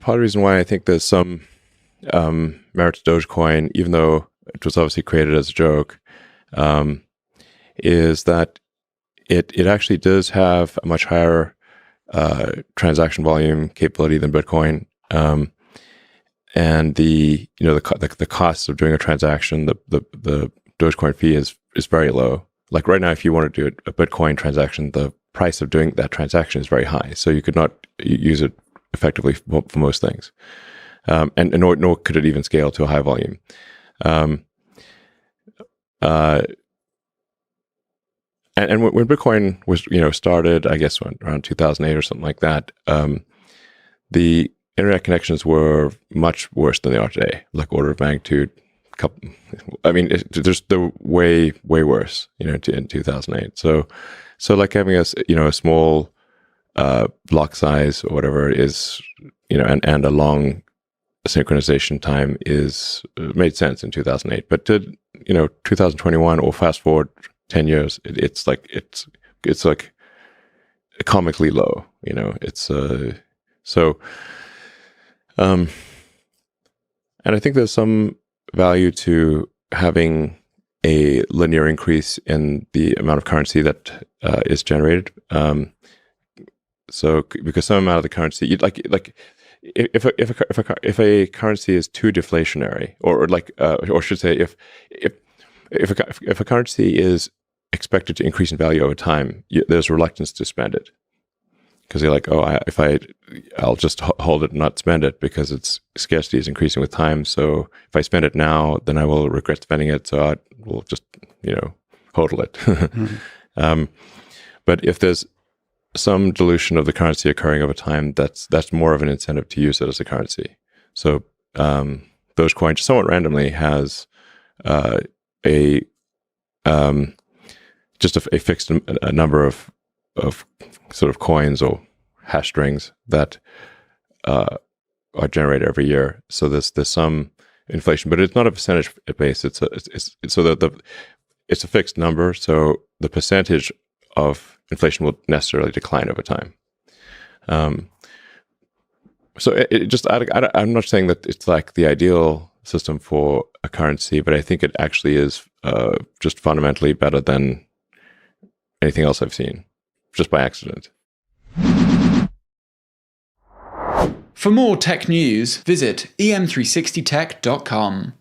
part of the reason why I think there's some merit to Dogecoin, even though it was obviously created as a joke, is that it actually does have a much higher transaction volume capability than Bitcoin, and the cost of doing a transaction, the Dogecoin fee is very low. Like right now, if you want to do a Bitcoin transaction, the price of doing that transaction is very high, so you could not use it effectively for most things, and nor could it even scale to a high volume. And when Bitcoin was started, I guess around 2008 or something like that, the internet connections were much worse than they are today, like order of magnitude. They're way worse, in 2008. So like having a small block size or whatever is, and a long synchronization time made sense in 2008. But to 2021 or fast forward 10 years, it's like comically low. And I think there's some value to having a linear increase in the amount of currency that is generated. So because some amount of the currency, if a currency is too deflationary, or should say if a currency is expected to increase in value over time, there's reluctance to spend it, because you're like, I'll just hold it and not spend it because its scarcity is increasing with time. So if I spend it now, then I will regret spending it. So I will just hodl it. Mm-hmm. But if there's some dilution of the currency occurring over time, that's more of an incentive to use it as a currency. So Dogecoin, somewhat randomly, has a fixed number of sort of coins or hash strings that are generated every year. So there's some inflation, but it's not a percentage base. It's a fixed number. So the percentage of inflation will necessarily decline over time. So I'm not saying that it's like the ideal system for a currency, but I think it actually is just fundamentally better than anything else I've seen, just by accident. For more tech news, visit em360tech.com.